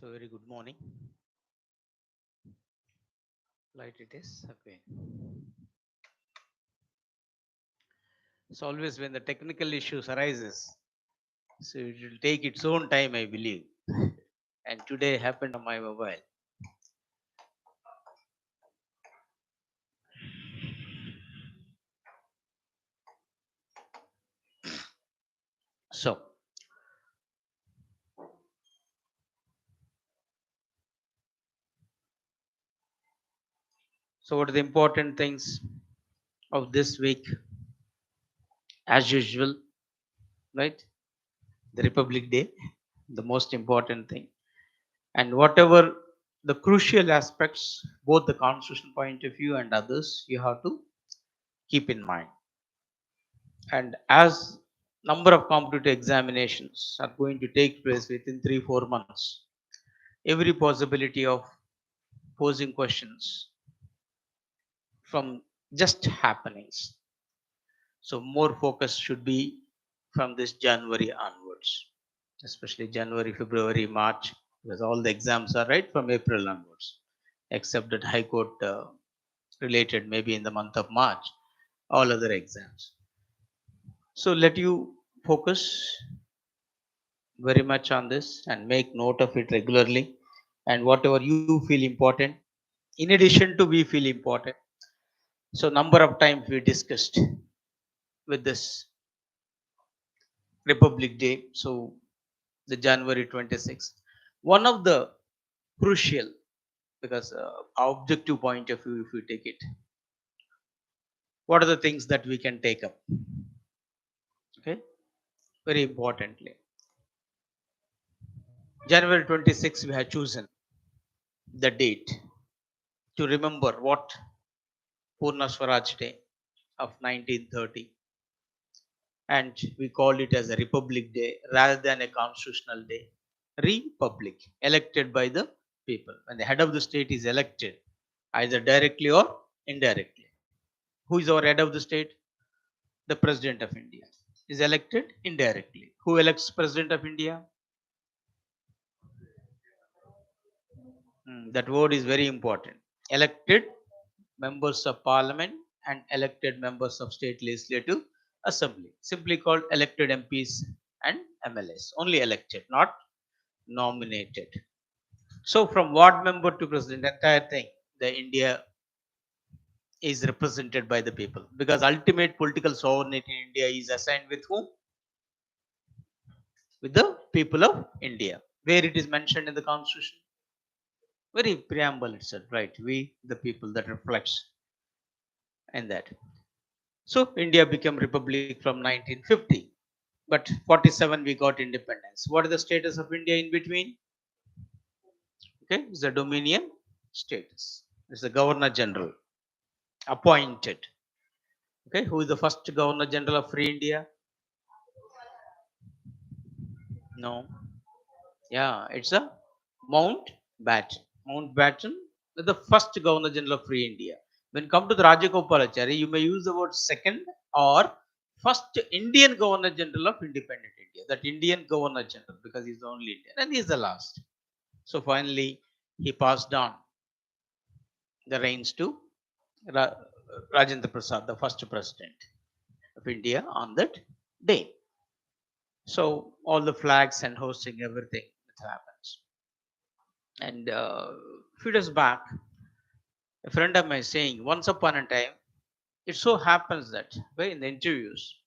So very good morning. Light it is. Okay. So always when the technical issues arises, so it will take its own time, I believe. And today happened on my mobile. So what are the important things of this week? As usual, right? The Republic Day, the most important thing. And whatever the crucial aspects, both the constitutional point of view and others, you have to keep in mind. And as number of competitive examinations are going to take place within 3-4 months, every possibility of posing questions from just happenings. So more focus should be from this January onwards, especially January, February, March, because all the exams are right from April onwards, except that High Court related maybe in the month of March, all other exams. So let you focus very much on this and make note of it regularly, and whatever you feel important, in addition to we feel important. So number of times we discussed with this Republic Day, so the January 26th, one of the crucial, because objective point of view, if we take it, what are the things that we can take up? Okay, very importantly, January 26th we have chosen the date to remember what Purna Swaraj Day of 1930, and we call it as a Republic Day rather than a constitutional day. Republic, elected by the people. When the head of the state is elected, either directly or indirectly. Who is our head of the state? The President of India is elected indirectly. Who elects President of India? That word is very important. Elected members of parliament and elected members of state legislative assembly, simply called elected MPs and MLAs. Only elected, not nominated. So from ward member to president, entire thing, the India is represented by the people, because ultimate political sovereignty in India is assigned with whom? With the people of India. Where it is mentioned in the constitution? Very preamble itself, right? We, the people, that reflects in that. So India became republic from 1950, but 47 we got independence. What is the status of India in between? Okay, it's the dominion status. It's the Governor General appointed. Okay, who is the first Governor General of Free India? No. Yeah, it's a Mountbatten. Mountbatten is the first Governor General of Free India. When come to the Rajagopalachari, you may use the word second or first Indian Governor General of independent India. That Indian Governor General, because he's the only Indian and he's the last. So finally, he passed on the reins to Rajendra Prasad, the first president of India on that day. So all the flags and hosting everything that happens. And few days back, a friend of mine is saying, once upon a time, it so happens that in the interviews,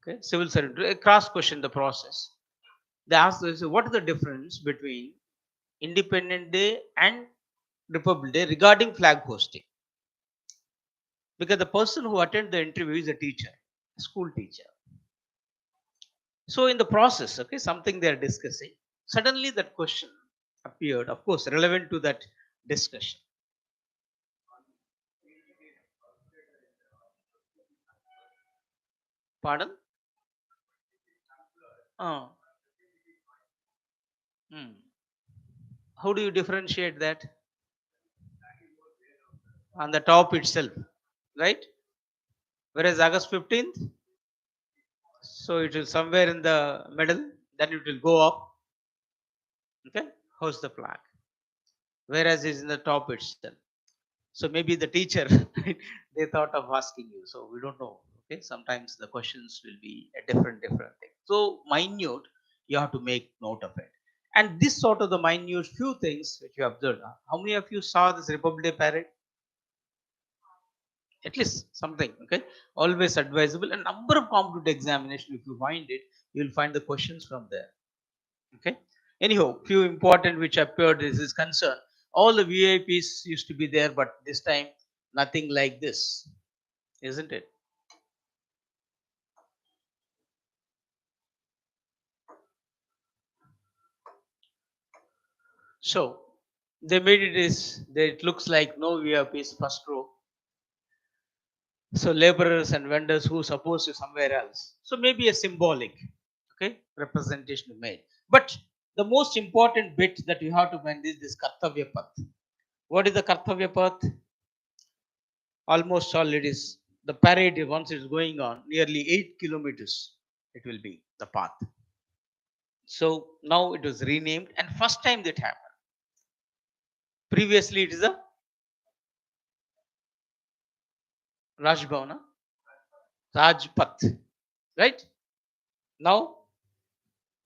okay, civil servant, cross question the process. They ask this, what is the difference between Independent Day and Republic Day regarding flag hosting? Because the person who attended the interview is a teacher, a school teacher. So in the process, okay, something they are discussing, suddenly that question appeared, of course, relevant to that discussion. Pardon? Oh. Hmm. How do you differentiate that? On the top itself, right? Whereas August 15th, so it is somewhere in the middle, then it will go up. Okay, host the flag, whereas it's in the top itself. So maybe the teacher, right, they thought of asking you. So we don't know. Okay, sometimes the questions will be a different thing. So minute, you have to make note of it. And this sort of the minute few things which you observed. How many of you saw this Republic Day parade? At least something. Okay, always advisable. A number of competitive examination. If you find it, you will find the questions from there. Okay. Anyhow, few important which appeared is concerned. All the VIPs used to be there, but this time nothing like this, isn't it? So they made it is that it looks like no VIPs first row. So laborers and vendors who supposed to somewhere else. So maybe a symbolic, okay, representation made. But the most important bit that you have to mind is this Kartavya Path. What is the Kartavya Path? Almost all it is the parade once it's going on nearly 8 kilometers. It will be the path. So now it was renamed, and first time that happened. Previously, it is a Rajbhavana, Rajpath, right? Now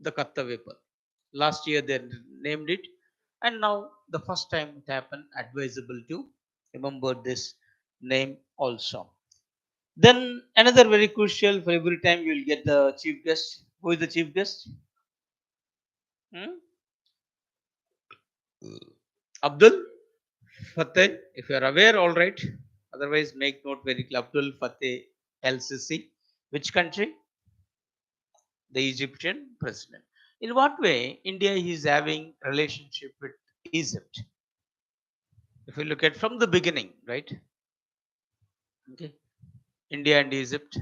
the Kartavya Path. Last year they named it, and now the first time it happened. Advisable to remember this name also. Then another very crucial for every time you will get the chief guest. Who is the chief guest? Hmm? Abdul Fateh. If you are aware, all right. Otherwise, make note very clear. Abdul Fateh LCC. Which country? The Egyptian president. In what way India is having relationship with Egypt? If you look at from the beginning, right? Okay. India and Egypt,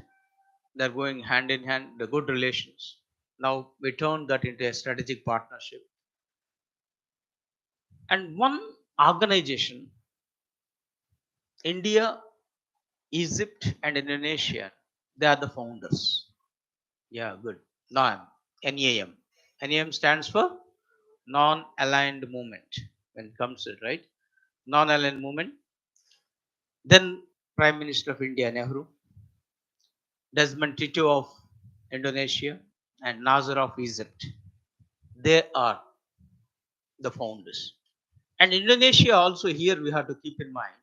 they're going hand in hand, the good relations. Now we turn that into a strategic partnership. And one organization, India, Egypt, and Indonesia, they are the founders. Yeah, good. NAM, NAM. NAM stands for non-aligned movement. When it comes to it, right? Non-aligned movement. Then Prime Minister of India, Nehru, Desmond Tutu of Indonesia, and Nasser of Egypt. They are the founders. And Indonesia also here we have to keep in mind.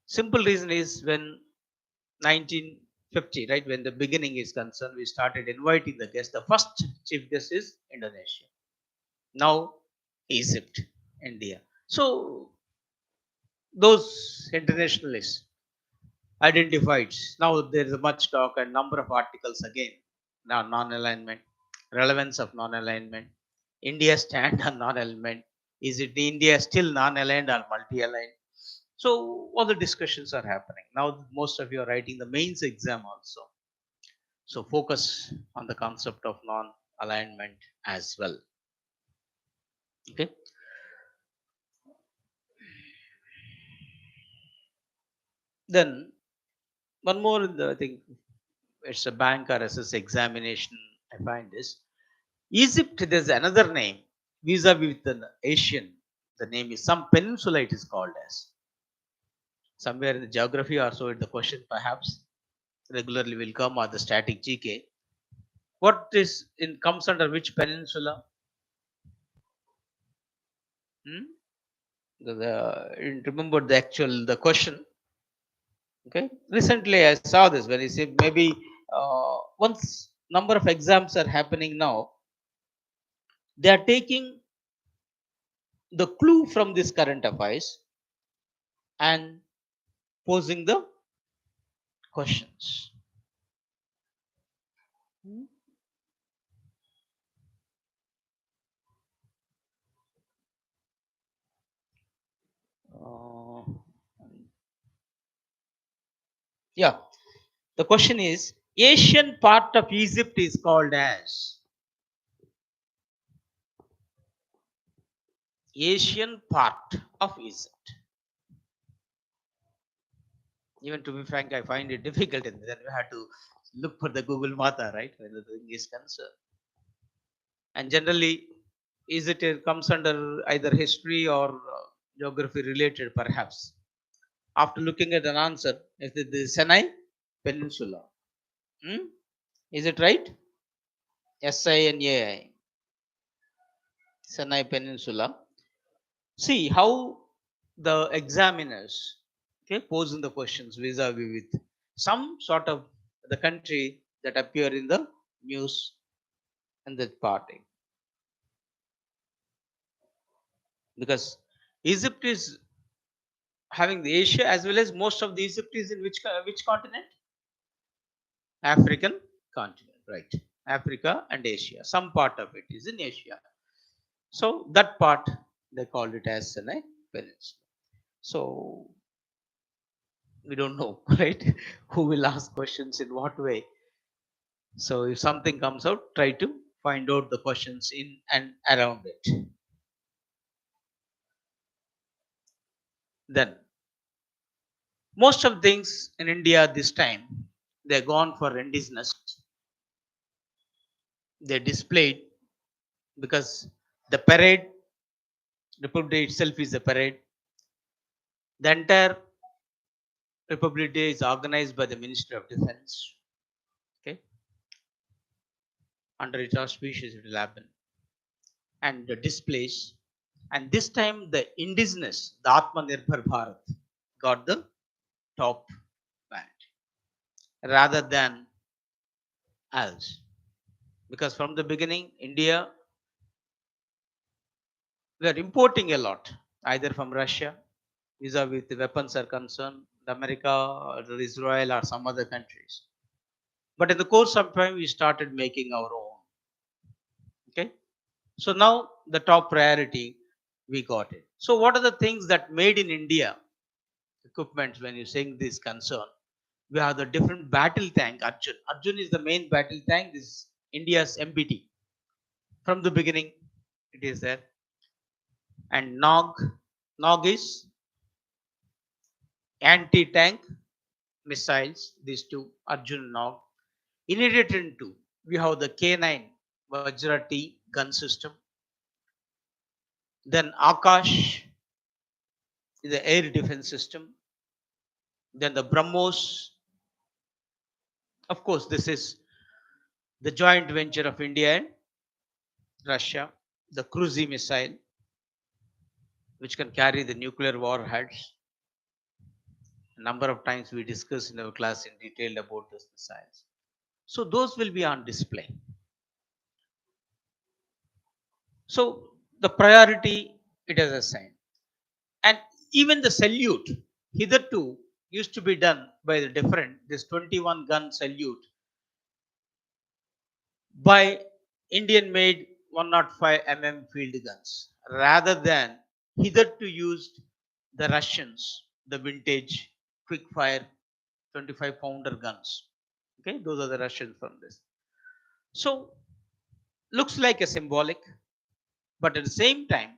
Simple reason is when 1950, right, when the beginning is concerned, we started inviting the guests. The first chief guest is Indonesia. Now Egypt, India. So those internationalists identified. Now there is a much talk and number of articles again. Now non-alignment, relevance of non-alignment, India stand on non-alignment. Is it India still non-aligned or multi-aligned? So all the discussions are happening. Now most of you are writing the mains exam also. So focus on the concept of non-alignment as well. Okay. Then one more in the I think it's a bank or SS examination. I find this Egypt. There's another name vis-a-vis with the Asian. The name is some peninsula. It is called as somewhere in the geography or so. The question perhaps regularly will come or the static GK. What is in comes under which peninsula? Hmm? Remember the actual the question. Okay. Recently, I saw this when he said maybe once number of exams are happening now, they are taking the clue from this current affairs and posing the questions. Uh, yeah, the question is Asian part of Egypt is called as Asian part of Egypt. Even to be frank, I find it difficult, and then we have to look for the Google Mata, right, when the thing is concerned. And generally, Is it comes under either history or geography related, perhaps? After looking at an answer, is it the Sinai Peninsula? Hmm? Is it right? SINAI, Sinai Peninsula. See how the examiners, okay, posing the questions vis-a-vis with some sort of the country that appear in the news and that party, because Egypt is having the Asia as well as most of the Egypt is in which continent? African continent, right? Africa and Asia. Some part of it is in Asia. So that part they called it as a peninsula. So we don't know, right? Who will ask questions in what way. So if something comes out, try to find out the questions in and around it. Then most of things in India this time they're gone for indigenous. They're displayed because the parade, Republic Day itself is a parade. The entire Republic Day is organized by the Ministry of Defense. Okay, under its auspices it will happen, and the displays. And this time the indigenous, the Atmanirbhar Bharat, got the top band rather than else. Because from the beginning, India we are importing a lot, either from Russia, vis-a-vis the weapons are concerned, the America, or Israel, or some other countries. But in the course of time, we started making our own. Okay, so now the top priority we got it. So what are the things that made in India equipments when you saying this concern? We have the different battle tank. Arjun. Arjun is the main battle tank. This is India's MBT. From the beginning, it is there. And Nog. Nog is anti-tank missiles. These two, Arjun and Nog. In addition to, we have the K9 Vajra T gun system. Then Akash is the air defense system. Then the BrahMos. Of course, this is the joint venture of India and Russia. The cruise missile, which can carry the nuclear warheads. A number of times we discussed in our class in detail about those missiles. So those will be on display. So the priority it is assigned. And even the salute hitherto used to be done by the different, this 21 gun salute by Indian made 105 field guns rather than hitherto used the Russians, the vintage quick fire 25 pounder guns. Okay, those are the Russians from this. So looks like a symbolic, but at the same time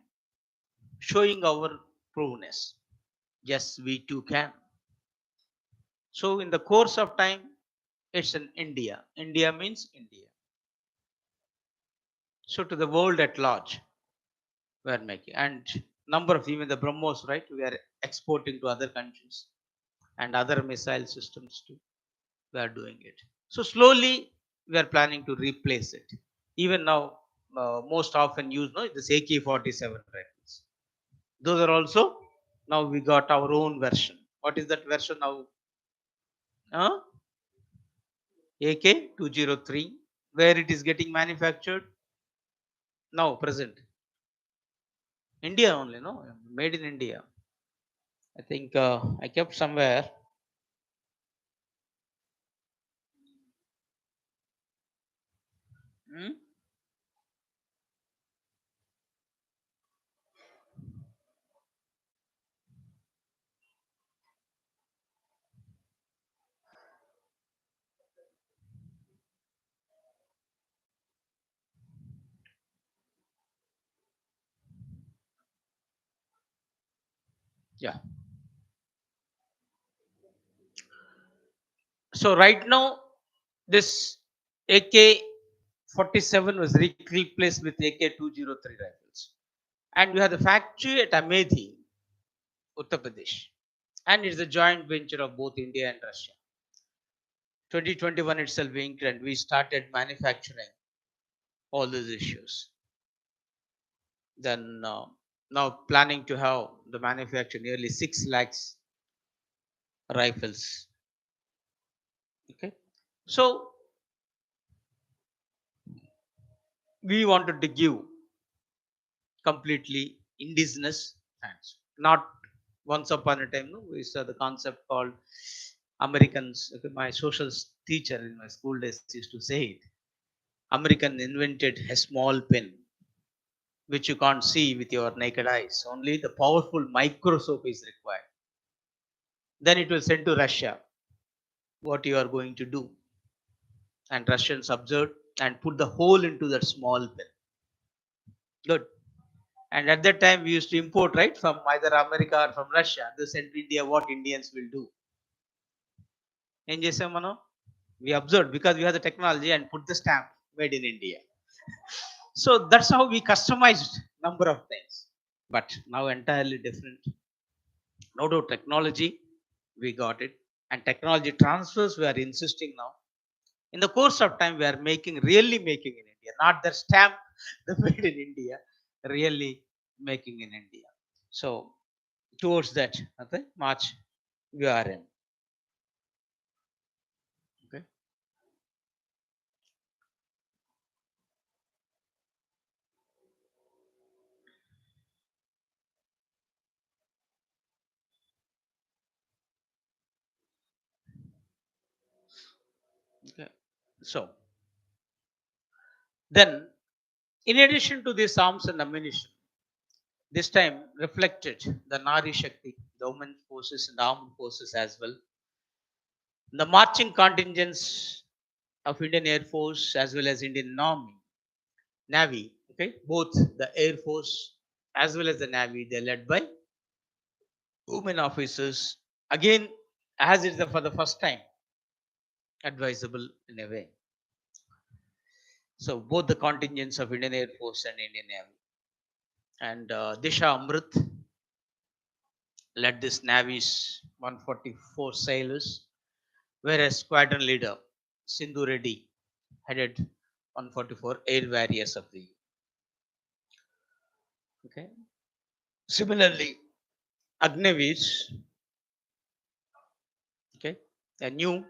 showing our provenness. Yes, we too can. So in the course of time, it's an India. India means India. So to the world at large, we are making and number of even the BrahMos, right? We are exporting to other countries and other missile systems too. We are doing it. So slowly we are planning to replace it. Even now, most often used, no, this AK-47 rifles. Those are also now we got our own version. What is that version now? Uh, AK-203, where it is getting manufactured now, present India only, no, made in India. I think I kept somewhere. Hmm? Yeah. So right now, this AK 47 was replaced with AK-203 rifles. And we have the factory at Amethi, Uttar Pradesh. And it's a joint venture of both India and Russia. 2021 itself, we started manufacturing all these issues. Then now planning to have the manufacture nearly 6 lakhs rifles. Okay, so we wanted to give completely indigenous hands, not once upon a time. No, we saw the concept called Americans. Okay, my social teacher in my school days used to say it. American invented a small pen which you can't see with your naked eyes. Only the powerful microscope is required. Then it will send to Russia what you are going to do. And Russians observed and put the hole into that small pen. Good. And at that time, we used to import, right, from either America or from Russia. They sent to India what Indians will do. In Jesamano, we observed because we have the technology and put the stamp made in India. So that's how we customized number of things. But now entirely different. No doubt technology, we got it. And technology transfers, we are insisting now. In the course of time, we are really making in India, not the stamp the made in India, really making in India. So towards that, okay, March we are in. Okay. Okay. So then, in addition to these arms and ammunition, this time reflected the Nari Shakti, the women forces and armed forces as well. The marching contingents of Indian Air Force as well as Indian Army, Navy, okay, both the Air Force as well as the Navy, they're led by women officers. Again, as it's for the first time, advisable in a way. So both the contingents of Indian Air Force and Indian Navy. And Disha Amrit led this Navy's 144 sailors, whereas squadron leader Sindhu Reddy headed 144 air warriors of the. Okay. Similarly, Agnevis, okay, a new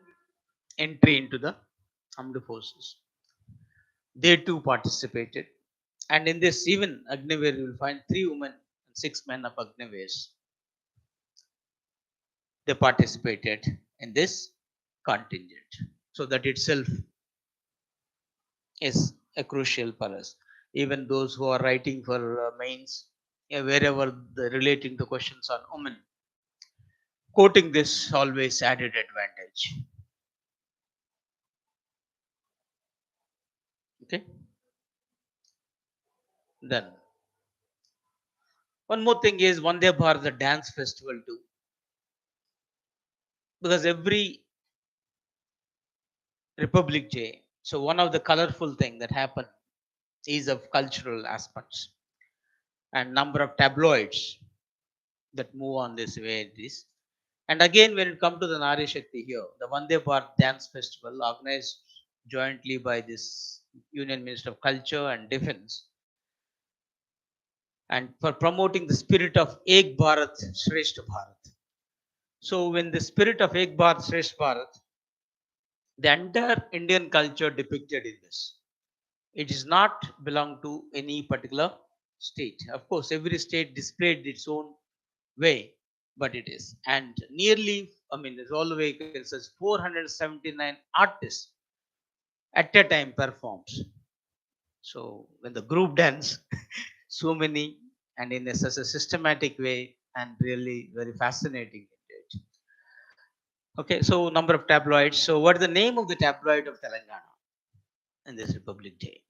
entry into the armed forces. They too participated. And in this, even Agniveer, you will find 3 women and 6 men of Agniveers. They participated in this contingent. So that itself is a crucial for us. Even those who are writing for mains, wherever relating to questions on women, quoting this always added advantage. Okay. Then one more thing is Vande Bharat, the dance festival too, because every Republic Day. So one of the colorful thing that happened is of cultural aspects and number of tabloids that move on this way it is. And again, when it comes to the Nari Shakti here, the Vande Bharat Dance Festival organized jointly by this Union Minister of Culture and Defense, and for promoting the spirit of Ek Bharat Shrestha Bharat. So when the spirit of Ek Bharat Shrestha Bharat, the entire Indian culture depicted in this. It does not belong to any particular state. Of course, every state displayed its own way, but it is. And nearly, I mean, there's all the way it says 479 artists at a time performs. So when the group dance, so many, and in such a systematic way, and really very fascinating. Okay, so number of tabloids. So what is the name of the tabloid of Telangana in this Republic Day?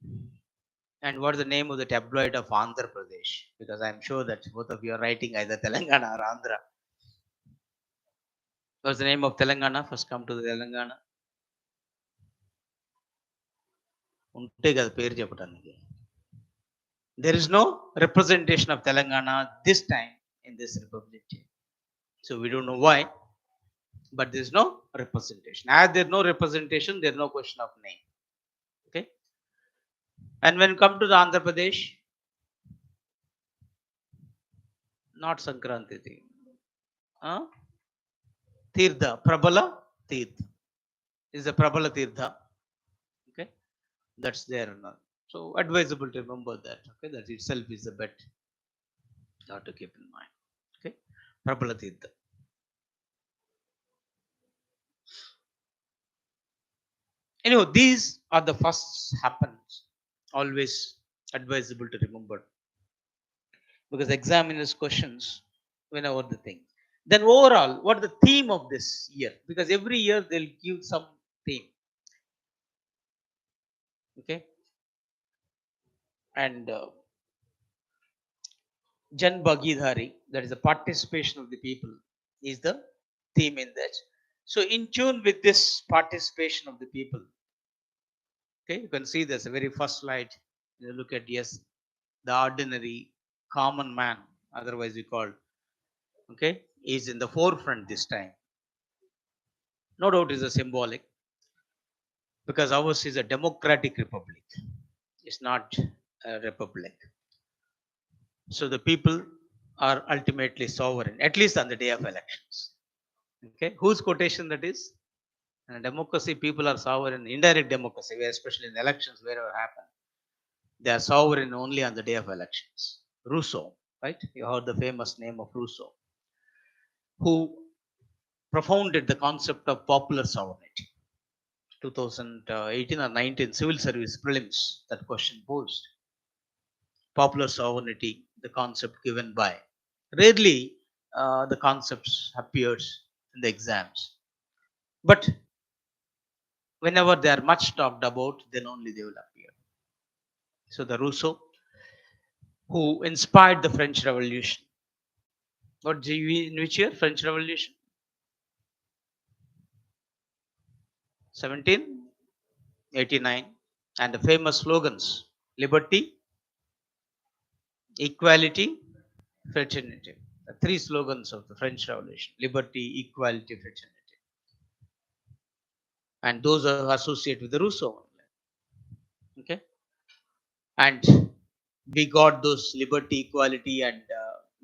And what is the name of the tabloid of Andhra Pradesh? Because I'm sure that both of you are writing either Telangana or Andhra. What's the name of Telangana? First come to the Telangana. ఉంటే కదా పేరు చెప్పడానికి. There is no representation of Telangana this time in this Republic Day. So we don't know why, but there is no representation. As there is no representation, there is no question of name. Okay. And when come to the Andhra Pradesh, not Sankranti thing. Tirtha, Prabala Tirtha is a Prabala Tirtha. Okay, that's there now. So advisable to remember that. Okay, that itself is a bet. Not to keep in mind. Okay, Prabala Tirtha. Anyway, these are the firsts happens. Always advisable to remember, because examiners questions whenever the thing. Then overall, what the theme of this year? Because every year they'll give some theme. Okay, and Jan Bhagidhari, that is the participation of the people, is the theme in that. So in tune with this participation of the people, okay, you can see there's a very first slide. You look at, yes, the ordinary common man, otherwise we call, okay, is in the forefront this time. No doubt is a symbolic, because ours is a democratic republic. It's not a republic. So the people are ultimately sovereign, at least on the day of elections. Okay, whose quotation that is? In a democracy, people are sovereign. Indirect democracy, where especially in elections, wherever happen, they are sovereign only on the day of elections. Rousseau, right? You heard the famous name of Rousseau, who propounded the concept of popular sovereignty. 2018 or 19 civil service prelims, that question posed. Popular sovereignty, the concept given by. Rarely the concepts appears in the exams, but whenever they are much talked about, then only they will appear. So the Rousseau, who inspired the French Revolution. What in which year French Revolution? 1789, and the famous slogans: liberty, equality, fraternity. The three slogans of the French Revolution: liberty, equality, fraternity. And those are associated with the Rousseau. Okay, and we got those liberty, equality, and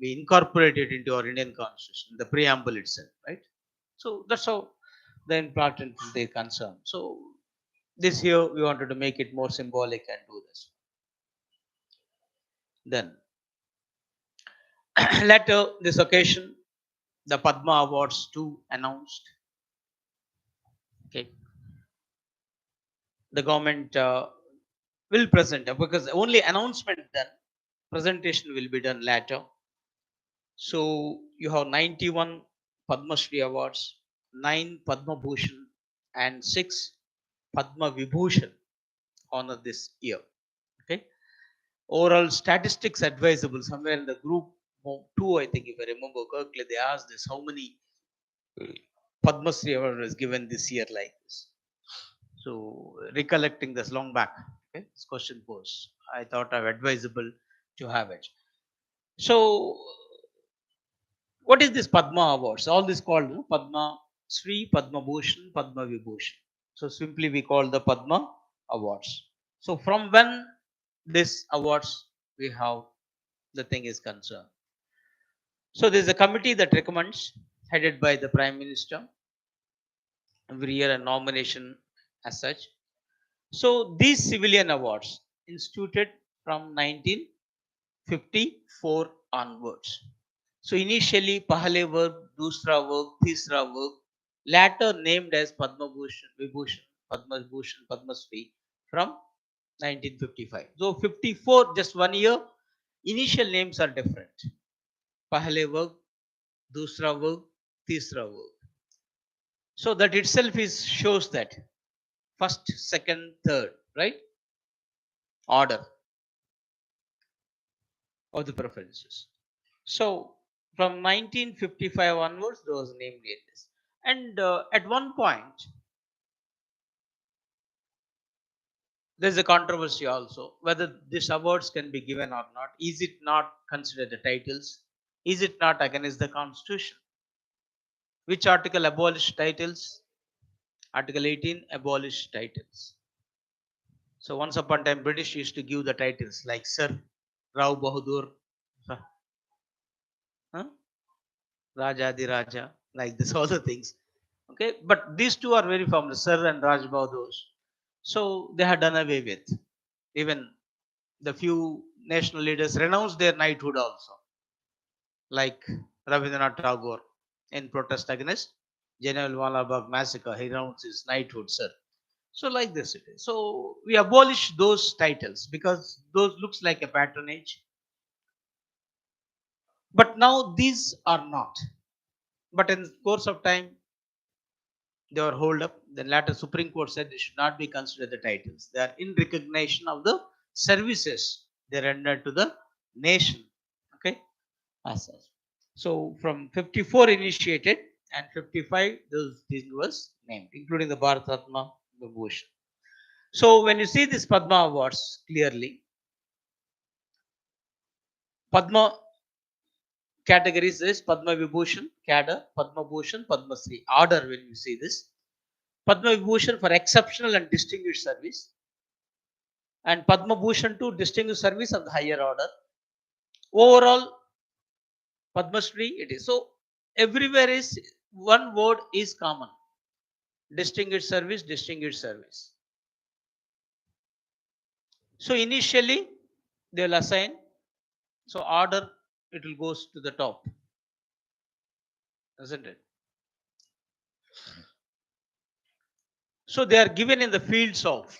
we incorporated into our Indian Constitution, the preamble itself, right? So that's how the important they concern. So this year we wanted to make it more symbolic and do this. Then later this occasion, the Padma Awards 2 announced. Okay, the government will present, because only announcement done, presentation will be done later. So you have 91 Padma Shri Awards, 9 Padma Bhushan, and 6 Padma Vibhushan honor this year. Okay, overall statistics advisable somewhere in the group 2, I think, if I remember correctly, they asked this: how many Padma Shri Award was given this year, like this. So recollecting this long back, okay, this question posed, I thought of advisable to have it. So what is this Padma Awards? All this called Padma Shri, Padma Bhushan, Padma Vibhushan. So simply we call the Padma Awards. So from when this awards we have, the thing is concerned. So there is a committee that recommends, headed by the Prime Minister. Every year a nomination as such. So these civilian awards instituted from 1954 onwards. So initially Pahle Varg, Dusra Varg, Tisra Varg, later named as Padma Bhushan, Vibhushan, Padma Bhushan, Padma Shri from 1955. So 54, just 1 year, initial names are different. Pahle Varg, Dusra Varg, Tisra Varg. So that itself is shows that first, second, third, right? Order of the preferences. So from 1955 onwards, those named areas. And at one point, There's a controversy also whether these awards can be given or not. Is it not considered the titles? Is it not against the constitution? Which article abolished titles? Article 18 abolished titles. So once upon a time, British used to give the titles like Sir, Rao Bahadur, huh? Raja Di Raja, like this, all the things. Okay, but these two are very famous, Sir and Raj Bahadur. So they had done away with. Even the few national leaders renounced their knighthood also, like Rabindranath Tagore in protest against Jallianwala Bagh massacre. He renounced his knighthood, sir. So like this it is. So we abolish those titles because those looks like a patronage. But now these are not. But in the course of time, they were hold up. Then later Supreme Court said they should not be considered the titles. They are in recognition of the services they rendered to the nation. Okay, as such. So from 54 initiated and 55 those things was named, including the Bharat Ratna Vibhushan. So when you see this Padma Awards clearly, Padma categories is Padma Vibhushan, Cadre, Padma Bhushan, Padma Shri. Order when you see this. Padma Vibhushan for exceptional and distinguished service, and Padma Bhushan to distinguished service of the higher order. Overall, Padma Shri it is. So everywhere is one word is common. Distinguished service, distinguished service. So initially they will assign. So order it will goes to the top, isn't it? So they are given in the fields of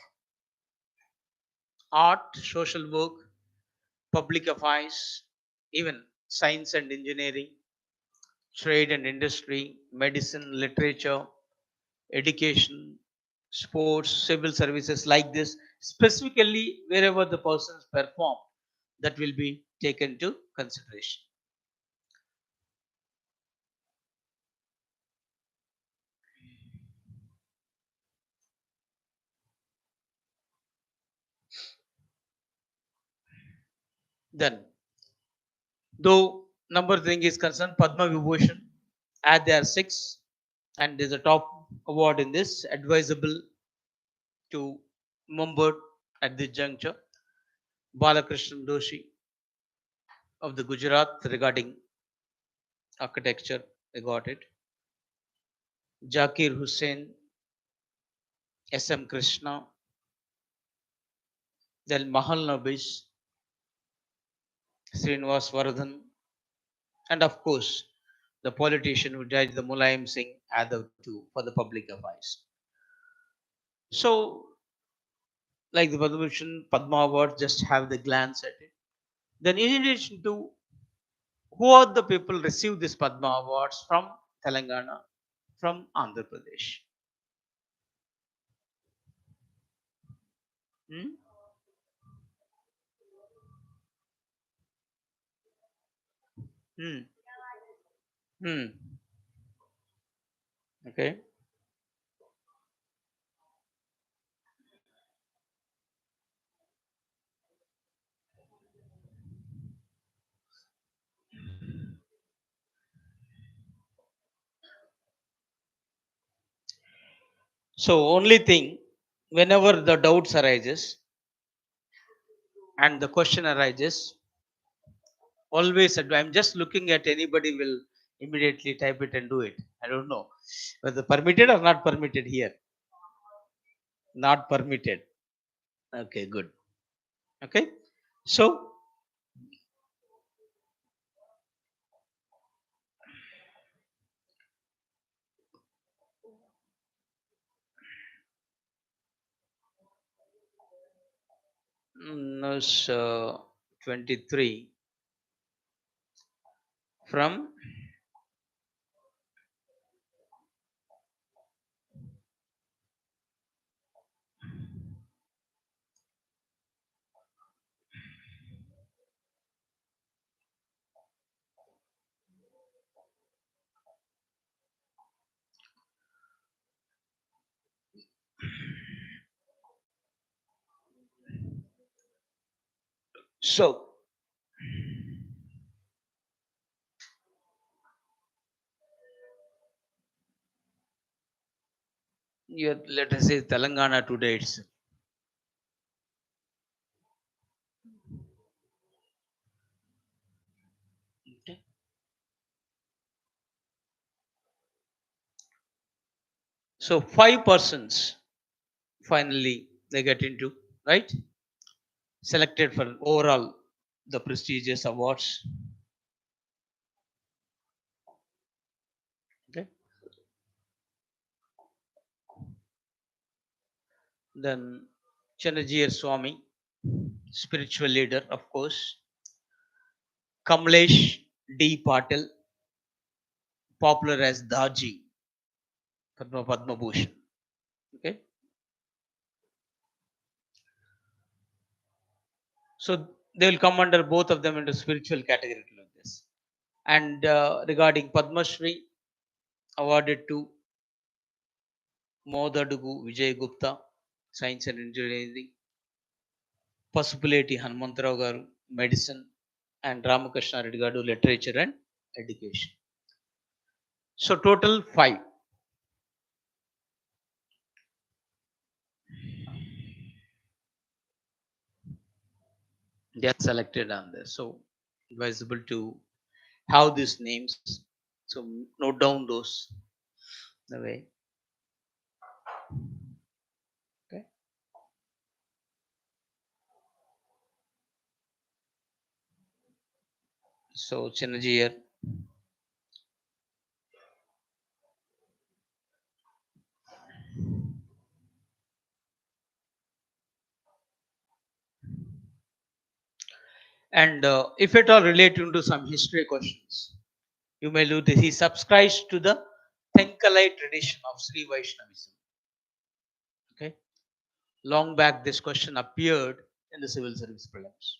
art, social work, public affairs, even science and engineering, trade and industry, medicine, literature, education, sports, civil services, like this. Specifically, wherever the persons perform, that will be taken to consideration. Then, though number thing is concerned, Padma Vibhushan, as there are six, and there's a top award in this, advisable to Mumbai at this juncture. Balakrishnan Doshi of the Gujarat regarding architecture, they got it. Zakir Hussain, S.M. Krishna, then Mahal Nabis, Srinivas Vardhan, and of course, the politician who died, the Mulayam Singh Yadav too, for the public affairs. So, like the Padma Bhushan, Padma Award, just have the glance at it. Then, in addition to who are the people receive this Padma Awards from Telangana, from Andhra Pradesh? Hmm? Hmm. Hmm. Okay. So, only thing, whenever the doubts arises and the question arises, always I'm just looking at anybody will immediately type it and do it. I don't know whether permitted or not permitted here. Not permitted. Okay, good. Okay. So, no, so 23 from So, let us say Telangana today itself. Okay. So 5 persons finally they get into, right, selected for overall the prestigious awards. Okay. Then Chanajir Swami, spiritual leader, of course. Kamlesh D. Patil, popular as Daji, Padma Bhushan. Okay. So they will come under both of them into spiritual category like this. And regarding Padma Shri, awarded to Modadugu Vijay Gupta, Science and Engineering, Pasupuleti Hanumantarao garu, Medicine, and Ramakrishna Reddy garu, Literature and Education. So total 5. They are selected on this. So advisable to have these names. So note down those the way. Okay. So Chinajir, and if at all relating to some history questions, you may do this. He subscribes to the Thenkalai tradition of Sri Vaishnavism. Okay. Long back, this question appeared in the civil service prelims.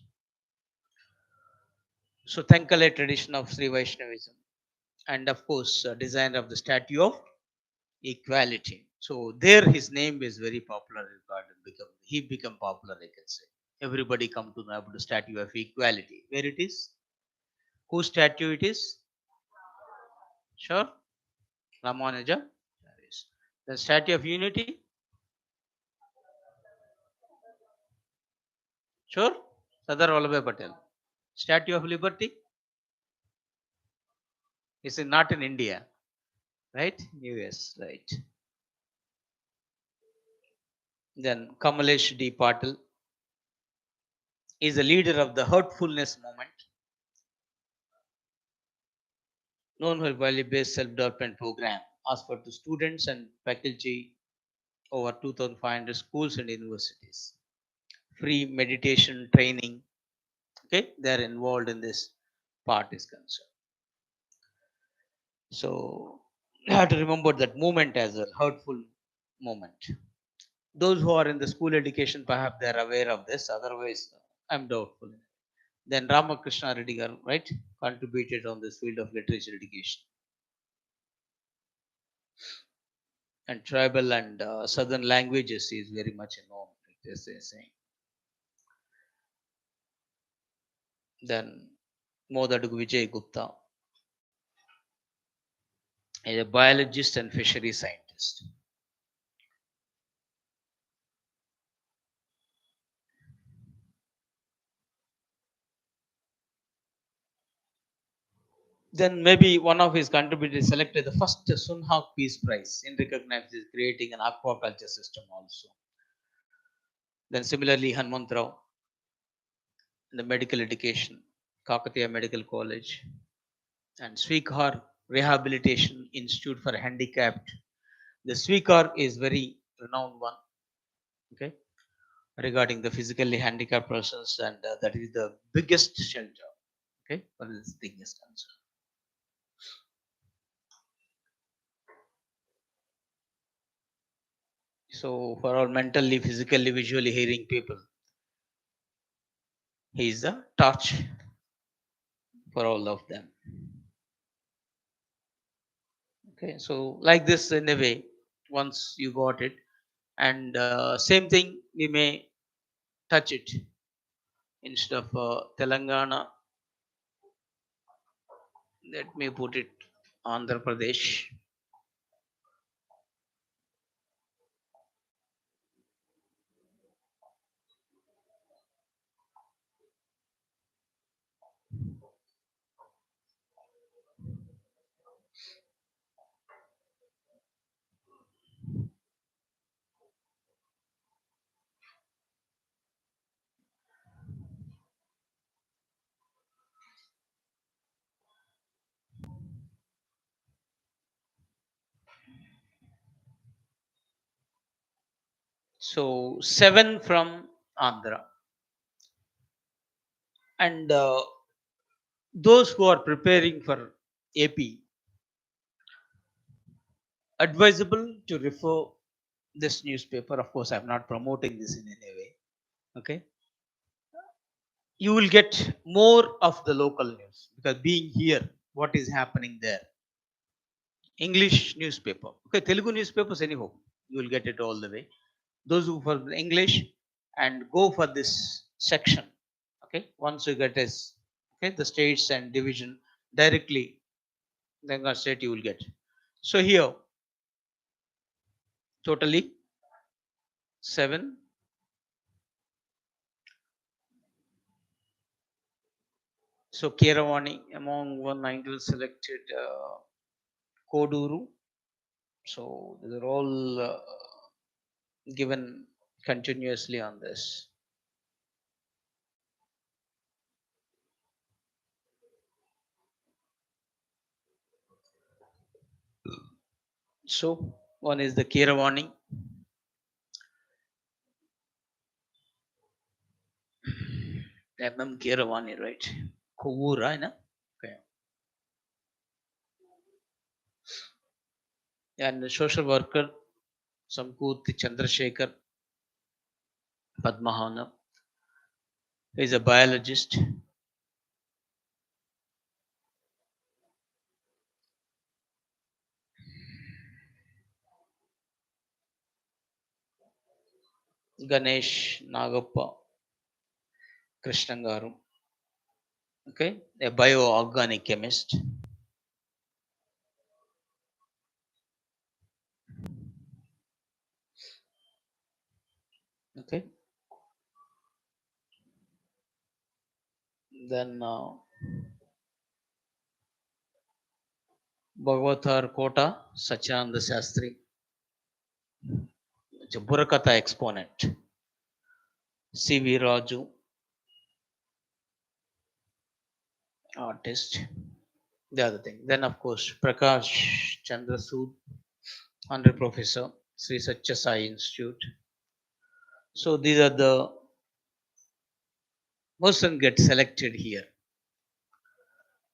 So Thenkalai tradition of Sri Vaishnavism, and of course, designer of the Statue of Equality. So there, his name is very popular. He become popular. I can say everybody come to know about the Statue of Equality. Where it is? Whose statue it is? Sure, Ramanuja. The Statue of Unity. Sure, Sardar Vallabhbhai Patel. Statue of Liberty is not in India, right? US, right? Then Kamalesh D. Patil is a leader of the Heartfulness movement, known for value-based self-development program offered to students and faculty over 2,500 schools and universities. Free meditation training. Okay, they are involved in this part is concerned. So you have to remember that movement as a hurtful movement. Those who are in the school education, perhaps they are aware of this. Otherwise, I'm doubtful. Then Ramakrishna Reddy, right, contributed on this field of literature education. And tribal and southern languages is very much known, like this is saying. Then Modadugu Vijay Gupta is a biologist and fishery scientist. Then maybe one of his contributors selected the first Sunhak Peace Prize in recognizing creating an aquaculture system also. Then similarly Hanumantarao in the medical education, Kakatiya Medical College, and Swikar Rehabilitation Institute for Handicapped. The Swikar is very renowned one. Okay, regarding the physically handicapped persons, and that is the biggest shelter. Okay, for this biggest answer. So for all mentally, physically, visually hearing people, he is the torch for all of them. Okay, so like this in a way, once you got it, and same thing we may touch it Instead of Telangana, let me put it Andhra Pradesh. So 7 from Andhra. And those who are preparing for AP, advisable to refer this newspaper. Of course, I'm not promoting this in any way. Okay, you will get more of the local news because being here, what is happening there. English newspaper. Okay, Telugu newspapers anyhow, you will get it all the way. Those who for English and go for this section. Okay, once you get this, okay, the states and division directly, then state you will get. So here, totally 7. So Keravani among 190 selected Koduru. So these are all given continuously on this. So one is the Keravani. MM Keravani, right? Kovura, na? Okay. And the social worker, Samkuti Chandrasekhar Padmahana, is a biologist. Ganesh Nagappa Krishnangaru, okay, a bioorganic chemist. Okay, then Bhagavatar Kota Sachananda Shastri, it's a Burakatha exponent. CV Raju, artist. The other thing. Then, of course, Prakash Chandra Sood, under professor, Sri Satya Sai Institute. So these are the person get selected here.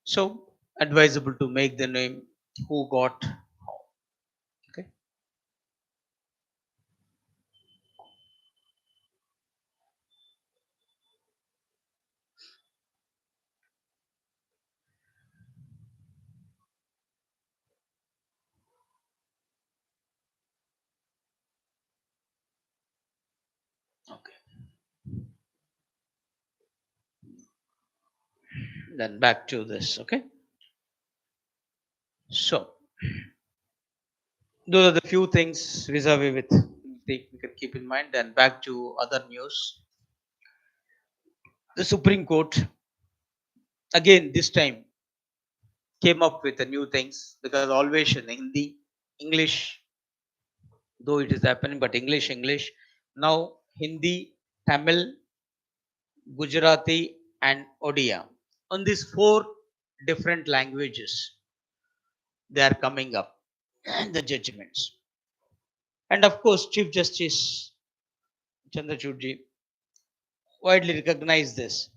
So advisable to make the name who got how. Okay. Okay. Then back to this. Okay. So those are the few things vis-a-vis with we can keep in mind. Then back to other news. The Supreme Court again this time came up with the new things because always in Hindi, English, though it is happening, but English. Now Hindi, Tamil, Gujarati, and Odia. On these 4 different languages, they are coming up the judgments. And of course, Chief Justice Chandra widely recognized this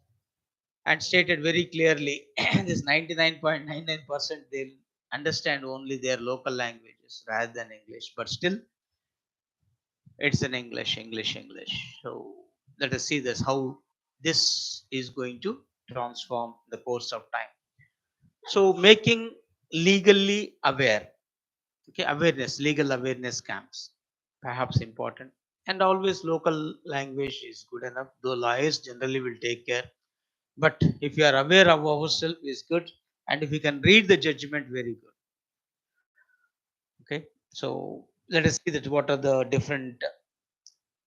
and stated very clearly this 99.99% they'll understand only their local languages rather than English, but still it's in English. So let us see this how this is going to transform the course of time. So making legally aware, okay, awareness, legal awareness camps, perhaps important. And always local language is good enough. The lawyers generally will take care. But if you are aware of ourselves is good, and if you can read the judgment, very good. Okay, so let us see that what are the different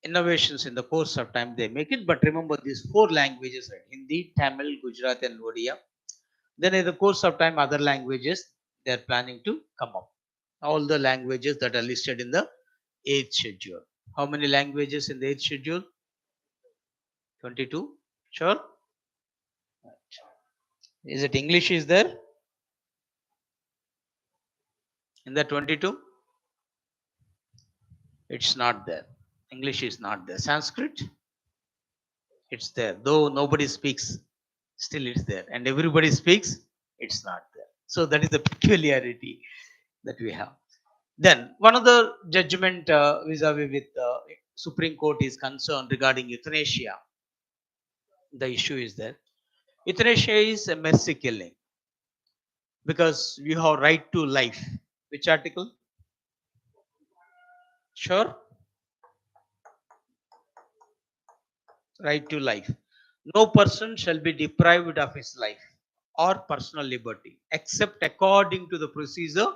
innovations in the course of time they make it. But remember these four languages, right? Hindi, Tamil, Gujarati, and Odia. Then in the course of time, other languages they are planning to come up. All the languages that are listed in the eighth schedule. How many languages in the eighth schedule? 22. Sure. Is it English is there in the 22? It's not there. English is not there. Sanskrit, it's there. Though nobody speaks, still it's there. And everybody speaks, it's not there. So that is the peculiarity that we have. Then one of the judgment vis-a-vis with Supreme Court is concerned regarding euthanasia. The issue is that euthanasia is a mercy killing because you have right to life. Which article? Sure. Right to life. No person shall be deprived of his life or personal liberty except according to the procedure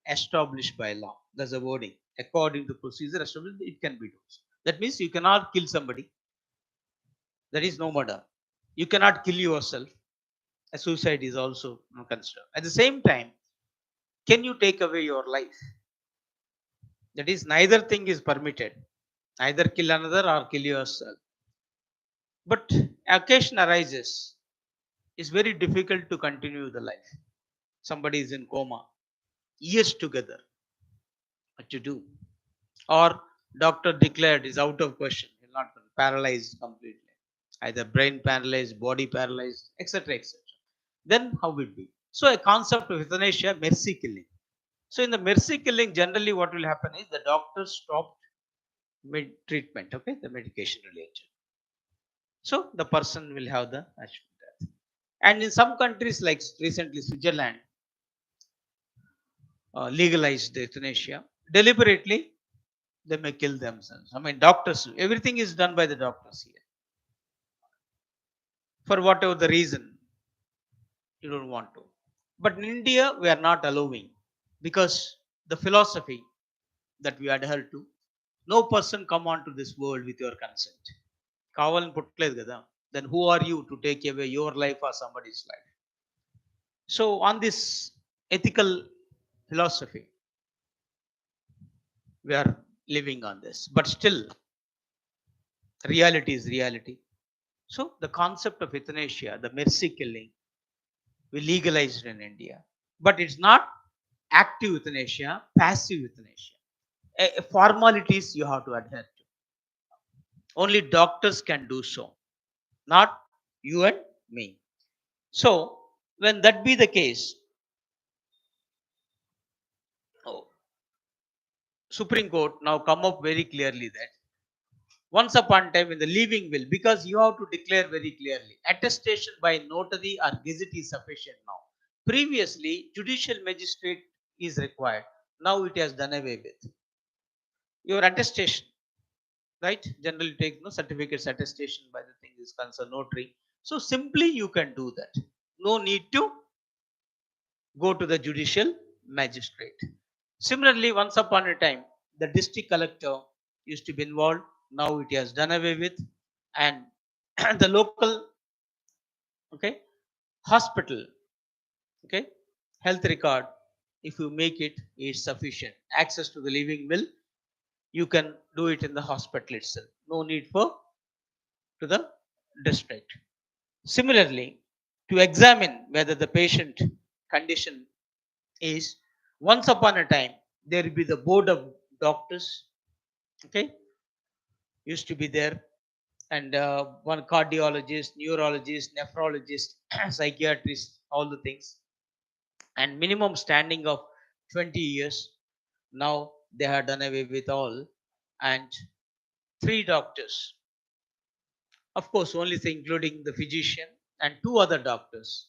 established by law. That's the wording. According to procedure established, it can be done. That means you cannot kill somebody. That is no murder. You cannot kill yourself. A suicide is also considered. At the same time, can you take away your life? That is, neither thing is permitted. Either kill another or kill yourself. But occasion arises, it's very difficult to continue the life. Somebody is in coma, years together. What to do? Or doctor declared is out of question, he'll not paralyzed completely. Either brain paralyzed, body paralyzed, etc. etc. Then how will it be? So a concept of euthanasia, mercy killing. So in the mercy killing, generally what will happen is the doctor stopped treatment, okay, the medication related. So the person will have the actual death. And in some countries like recently Switzerland legalized euthanasia deliberately. They may kill themselves. I mean, doctors, everything is done by the doctors here. For whatever the reason, you don't want to. But in India, we are not allowing because the philosophy that we adhere to, no person come onto this world with your consent. కావాలని పుట్టలేదు కదా. Then who are you to take away your life or somebody's life? So on this ethical philosophy, we are living on this. But still, reality is reality. So the concept of euthanasia, the mercy killing, we legalized in India. But it's not active euthanasia, passive euthanasia. Formalities you have to adhere to. Only doctors can do so, not you and me. So when that be the case, oh, Supreme Court now come up very clearly that once upon a time in the leaving will, because you have to declare very clearly, attestation by notary or gazette is sufficient now. Previously, judicial magistrate is required. Now it has done away with. Your attestation, right? Generally take no certificates attestation by the thing is concerned notary. So simply you can do that. No need to go to the judicial magistrate. Similarly, once upon a time, the district collector used to be involved. Now it has done away with, and the local, okay, hospital, okay, health record, if you make it, is sufficient. Access to the living will, you can do it in the hospital itself. No need for to the district. Similarly, to examine whether the patient condition is, once upon a time there will be the board of doctors, okay, used to be there, and one cardiologist, neurologist, nephrologist, psychiatrist, all the things, and minimum standing of 20 years. Now they have done away with all, and three doctors, of course, only thing including the physician and two other doctors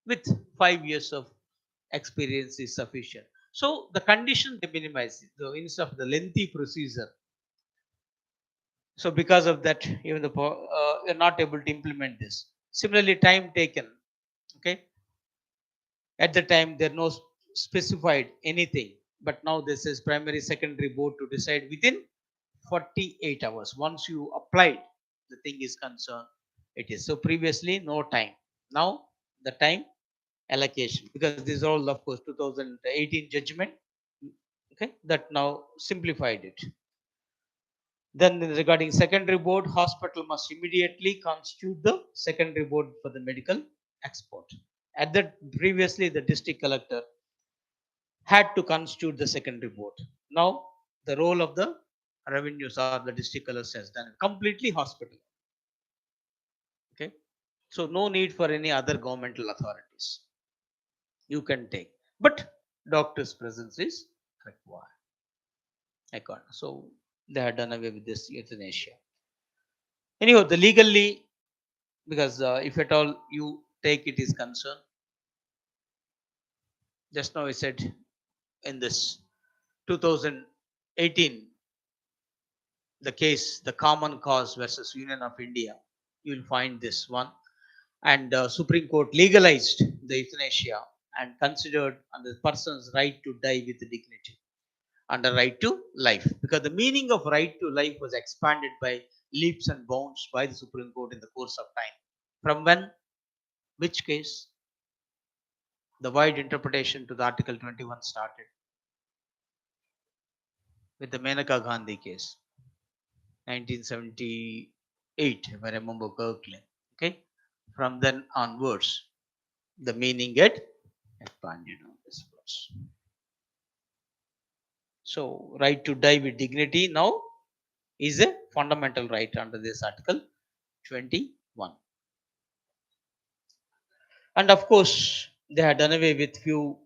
with 5 years of experience is sufficient. So the condition they minimize it. So instead of the lengthy procedure, So because of that, even you're not able to implement this. Similarly, time taken. Okay, at the time there no specified anything, but now this is primary secondary board to decide within 48 hours. Once you applied, the thing is concerned, it is. So previously no time, now the time allocation, because these are all of course 2018 judgment. Okay, that now simplified it. Then regarding secondary board, hospital must immediately constitute the secondary board for the medical export. At that, previously the district collector had to constitute the secondary board. Now the role of the revenues or the district collector has done it. Completely hospital. Okay, so no need for any other governmental authorities. You can take, but doctor's presence is required. So they had done away with this euthanasia. Anyhow, the legally, because if at all you take it is concerned, just now I said in this 2018, the case, the common cause versus Union of India, you will find this one. And Supreme Court legalized the euthanasia and considered under the person's right to die with dignity under right to life, because the meaning of right to life was expanded by leaps and bounds by the Supreme Court in the course of time. From when? Which case? The wide interpretation to the Article 21 started with the Menaka Gandhi case, 1978, if I remember correctly. Okay, from then onwards, the meaning get expanded on this verse. So, right to die with dignity now is a fundamental right under this Article 21. And of course, they had done away with few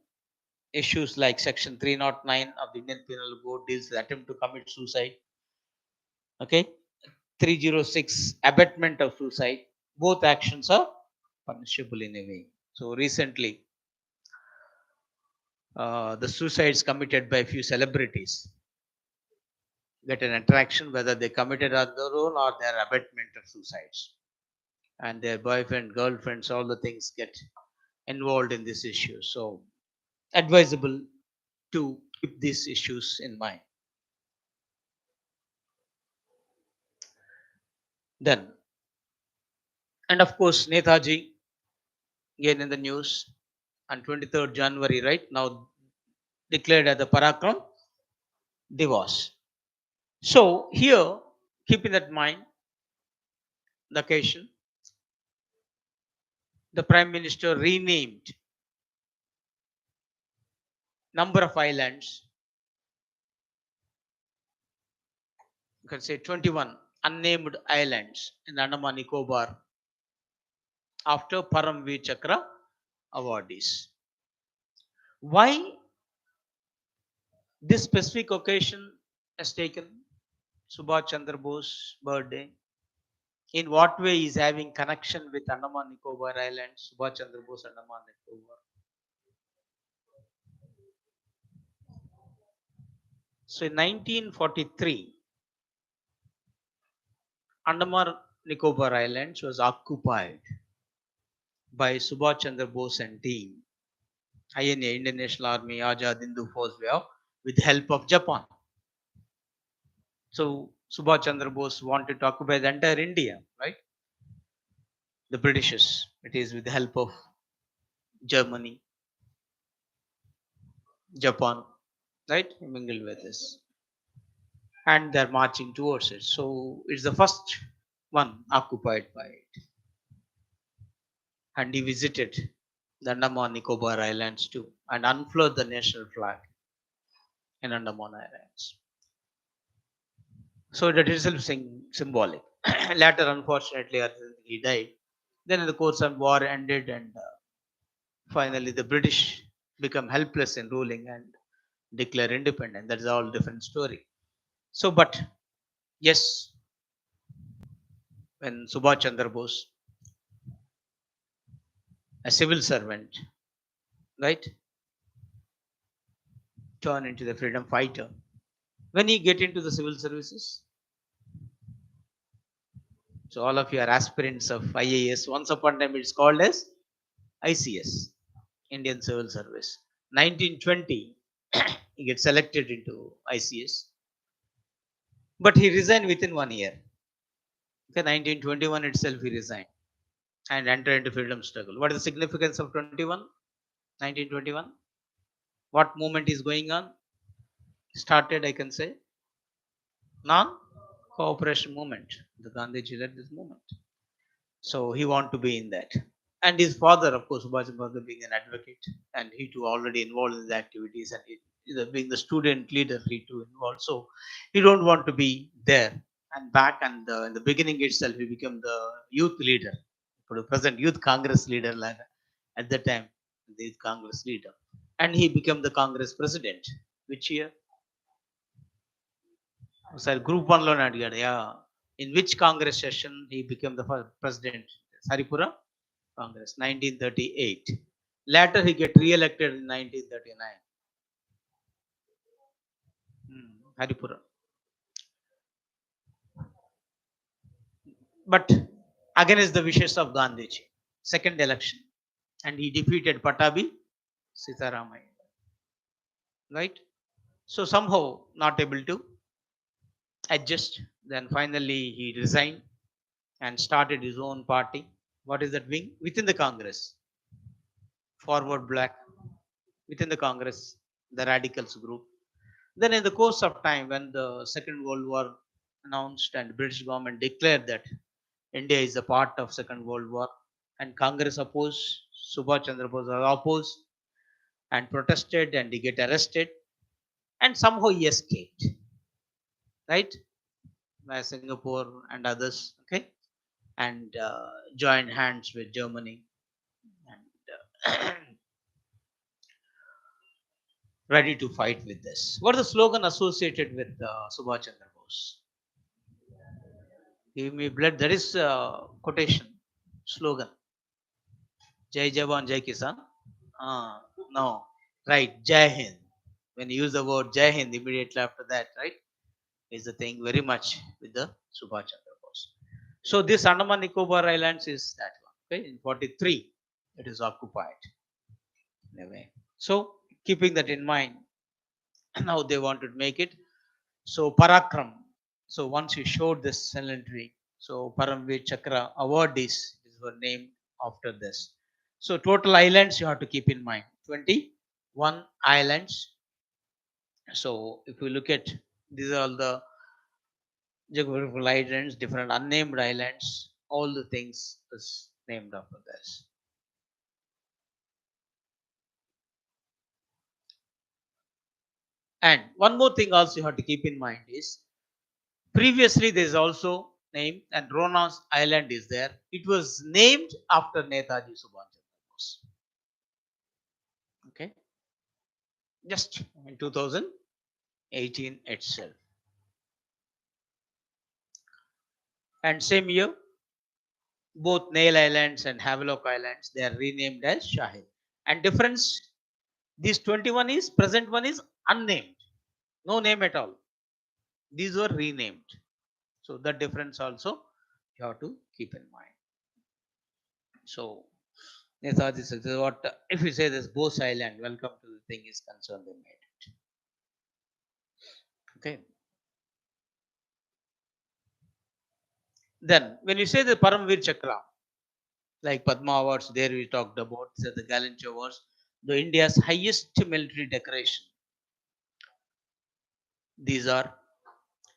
issues like Section 309 of the Indian Penal Code deals with attempt to commit suicide. Okay, 306 abetment of suicide. Both actions are punishable in a way. So recently, the suicides committed by a few celebrities get an attraction whether they committed on their own or their abetment of suicides, and their boyfriend, girlfriends, all the things get involved in this issue. So advisable to keep these issues in mind. Then, and of course, Netaji again in the news on 23rd January, right now declared as the Parakram Divas. So here, keeping that in mind, the occasion, the Prime Minister renamed number of islands. You can say 21 unnamed islands in Andaman Nicobar after Param Vir Chakra awardees. Why this specific occasion has taken Subhash Chandra Bose birthday? In what way is having connection with Andaman Nicobar Islands, Subhash Chandra Bose Andaman Nicobar? So in 1943, Andaman Nicobar Islands was occupied by Subhash Chandra Bose and team, INA, Indian National Army, Azad Hindu Force, with the help of Japan. So Subhash Chandra Bose wanted to occupy the entire India, right? The Britishers, it is with the help of Germany, Japan, right? Mingled with this. And they're marching towards it. So it's the first one occupied by it. And he visited the Andaman Nicobar Islands too and unfurled the national flag in Andaman Islands. So that is symbolic. Later, unfortunately, he died. Then, in the course of war ended, and finally, the British become helpless in ruling and declare independence. That's all different story. So, but yes, when Subhash Chandra Bose, a civil servant, right, turn into the freedom fighter. When he get into the civil services, So all of you are aspirants of IAS. Once upon a time, it's called as ICS, Indian Civil Service. 1920, he gets selected into ICS, but he resigned within 1 year. Okay, 1921 itself, he resigned and entered into freedom struggle. What is the significance of 1921? What movement is going on? Started, I can say, non-cooperation movement. The Gandhiji led this movement. So he wanted to be in that. And his father, of course, Subhash father being an advocate, and he too already involved in the activities, and being the student leader, he too involved. So he don't want to be there. And back and in the beginning itself, he became the youth leader, for the present youth Congress leader at that time, the youth Congress leader, and he became the Congress president. Which year? Sorry, Group One loan అడిగాడు. Yeah. In which Congress session he became the first president? Saripura Congress, 1938. Later he get re-elected in 1939. Haripura. But against the wishes of Gandhiji, second election, and he defeated Patabi Sitaramaya. Right? So somehow not able to adjust. Then finally he resigned and started his own party. What is that wing? Within the Congress. Forward Black. Within the Congress, the radicals group. Then in the course of time, when the Second World War announced and British government declared that India is a part of Second World War, and Congress opposed, Subhash Chandra Bose opposed and protested, and he get arrested, and somehow he escaped, right? By Singapore and others, okay, and joined hands with Germany, and ready to fight with this. What is the slogan associated with Subhash Chandra Bose? Give me blood. That is quotation, slogan. Jai Jawan, Jai Kisan. No, right. Jai Hind. When you use the word Jai Hind immediately after that, right, is the thing very much with the Subhash Chandra Bose. So this Andaman Nicobar Islands is that one. Okay, in 43, it is occupied. Anyway, so keeping that in mind, now they wanted to make it. So Parakram. So once you showed this centenary, so Param Vir Chakra awardees were named after this. So total islands you have to keep in mind 21 islands. So if you look at these are all the geographical islands, different unnamed islands, all the things is named after this. And one more thing also you have to keep in mind is previously there is also name and Rona's Island is there. It was named after Netaji Subhash Chandra Bose. Okay, just in 2018 itself. And same year, both Nail Islands and Havelock Islands they are renamed as Shahid. And difference, this 21 is present one is unnamed, no name at all. These were renamed. So that difference also you have to keep in mind. So Netaji says what if you say this Bose Island, welcome to the thing is concerned, they made it. Okay. Then when you say the Param Vir Chakra, like Padma Awards, there we talked about the Gallantry Awards, the India's highest military decoration. These are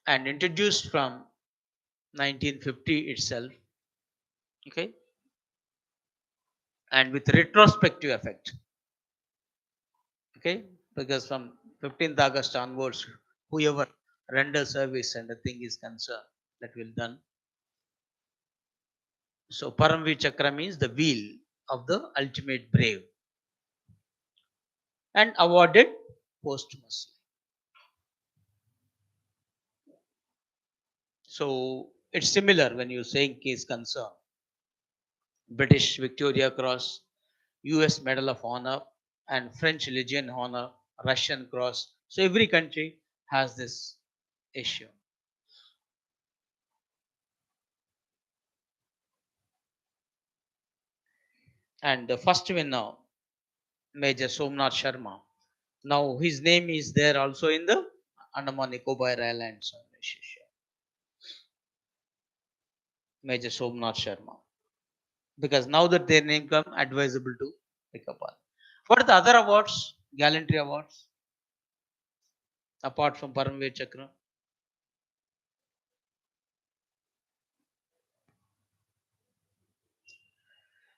and introduced from 1950 itself. Okay, and with retrospective effect. Okay, because from 15th August onwards, whoever renders service and the thing is concerned, that will done. So Paramveer Chakra means the wheel of the ultimate brave, and awarded posthumously. So it's similar when you saying case concern. British Victoria Cross, US Medal of Honor, and French Legion Honor, Russian Cross. So every country has this issue. And the first winner, Major Somnath Sharma. Now his name is there also in the Andaman Nicobar Islands. Major Somnath Sharma. Because now that their name come, advisable to pick up on. What are the other awards? Gallantry awards, apart from Param Vir Chakra.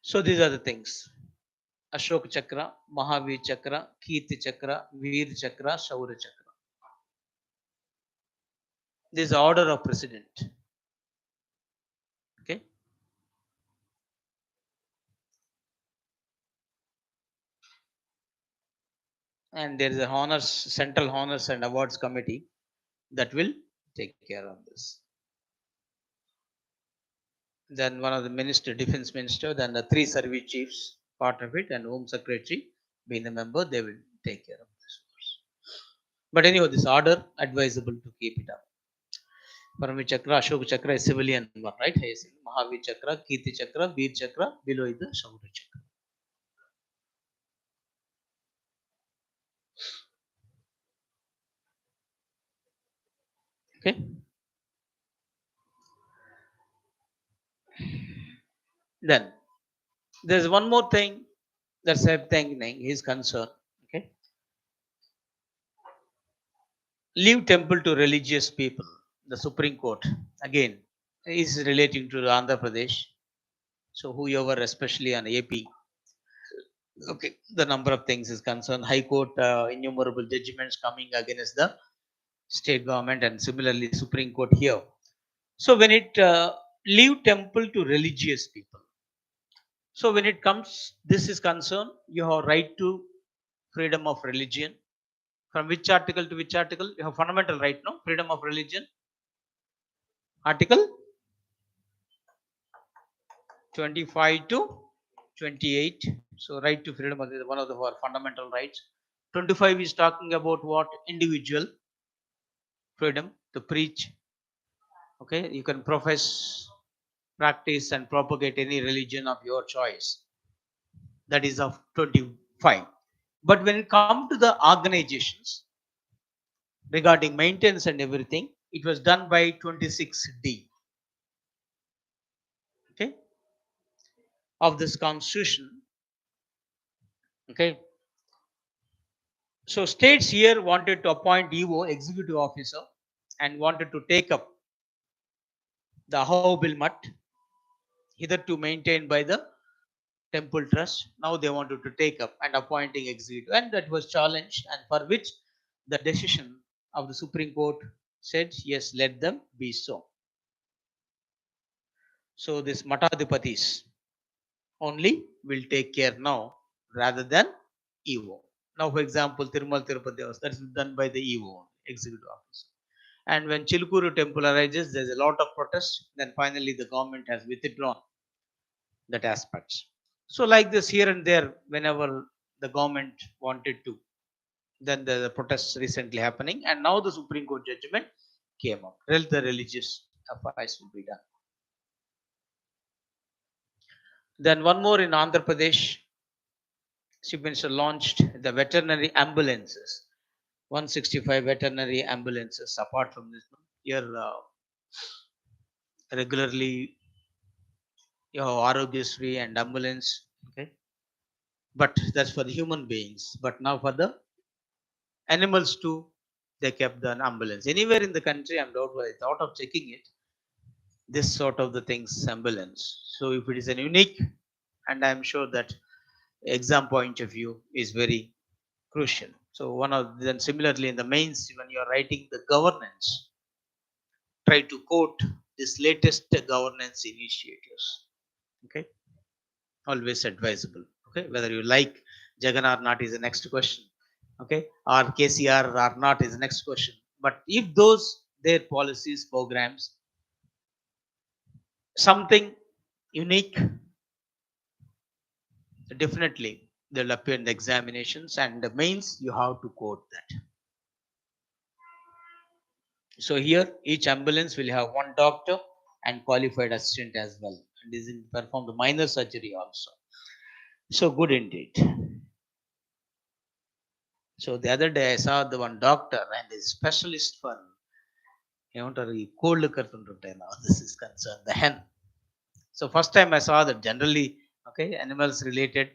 So these are the things. Ashok Chakra, Mahavir Chakra, Kirti Chakra, Veer Chakra, Shaurya Chakra. This is the order of precedent. Okay. And there is a honors, central honors and awards committee that will take care of this. Then one of the minister, defense minister, then the three service chiefs, part of it, and home secretary being the member, they will take care of this. But anyhow, this order advisable to keep it up. Param Chakra, Ashok Chakra is civilian one, right? Mahavir Chakra, Kirti Chakra, Veer Chakra, below is the Shaurya Chakra. Okay. Then there's one more thing that's happening, his concern. Okay. Leave temple to religious people. The Supreme Court again is relating to Andhra Pradesh. So whoever, especially on AP, okay, the number of things is concerned. High Court innumerable judgments coming against the state government, and similarly Supreme Court here. So when it leave temple to religious people. So when it comes, this is concerned, you have right to freedom of religion. From which article to which article? You have fundamental right, no? Freedom of religion. Article 25 to 28. So right to freedom is one of the fundamental rights. 25 is talking about what? Individual freedom to preach. Okay, you can profess, practice, and propagate any religion of your choice. That is of 25. But when it comes to the organizations regarding maintenance and everything, it was done by 26D. Okay, of this constitution. Okay, so states here wanted to appoint EO, executive officer, and wanted to take up the Ahobil Mutt, hitherto maintained by the temple trust. Now they wanted to take up and appointing executive, and that was challenged, and for which the decision of the Supreme Court said, yes, let them be so. So this Matadipatis only will take care now rather than EO. Now, for example, Tirumal Tirupati Devas, that's done by the EO, executive officer. And when Chilukuru temple arises, there's a lot of protest. Then finally, the government has withdrawn that aspects. So, like this here and there, whenever the government wanted to, then the protests recently happening, and now the Supreme Court judgment came up. The religious affairs will be done. Then one more in Andhra Pradesh, Chief Minister launched the veterinary ambulances. 165 veterinary ambulances. Apart from this, here regularly you have Arogyasri and ambulance. Okay, but that's for the human beings. But now for the animals too, they kept an ambulance. Anywhere in the country, I'm doubtful. I thought of checking it. This sort of the things ambulance. So if it is an unique, and I'm sure that exam point of view is very crucial. So one of then similarly in the mains, when you are writing the governance, try to quote this latest governance initiatives. Okay, always advisable. Okay, whether you like Jagan or not is the next question. Okay, or KCR or not is the next question. But if those their policies, programs, something unique, definitely they'll appear in the examinations, and the mains you have to quote that. So here each ambulance will have one doctor and qualified assistant as well, and is perform the minor surgery also. So good indeed. So the other day I saw the one doctor and a specialist for ఏమంటారు ఈ కోళ్ళు కడుతుంటుంటాయి now this is concerned the hen. So first time I saw that generally okay animals related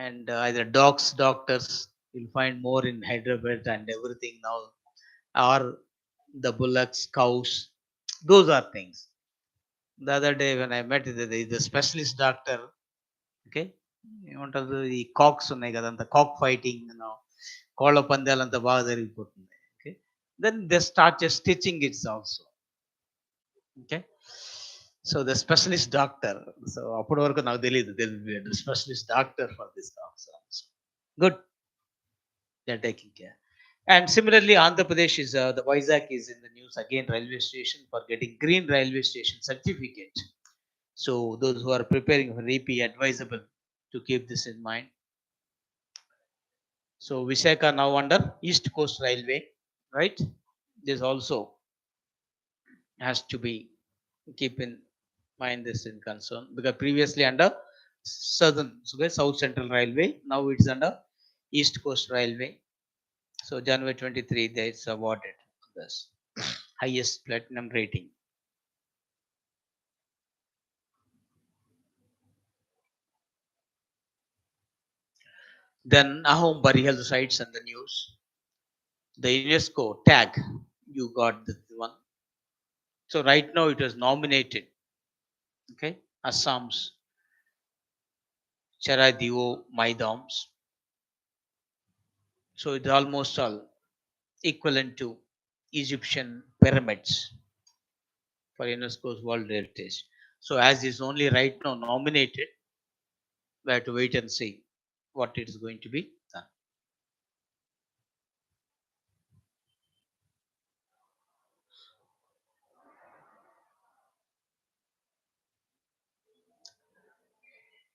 and either dogs doctors you'll find more in Hyderabad and everything now or the bullocks cows those are things. The other day when I met the specialist doctor okay ఏమంటారు ఈ Cox ఉన్నాయి కదా అంత కాక్ fighting కోళ్ళ పందాలంతా బాగా జరిగిపోతుంది okay then they start stitching it's also okay so the specialist doctor so అప్పటి వరకు నాకు తెలియదు specialist doctor for this dogs also good they are taking care and similarly Andhra Pradesh is the Vizag is in the news again railway station for getting green railway station certificate. So those who are preparing for AP advisable to keep this in mind. So Visakha now under East Coast Railway, right? This also has to be keep in mind this in concern because previously under Southern South Central Railway, now it's under East Coast Railway. So January 23, they is awarded this highest platinum rating. Then Ahom burial sites and the news. The UNESCO tag, you got this one. So right now it was nominated. Okay, Assam's Charadivo Maidams. So it's almost all equivalent to Egyptian pyramids for UNESCO's World Heritage. So as is only right now nominated, we have to wait and see what it is going to be done.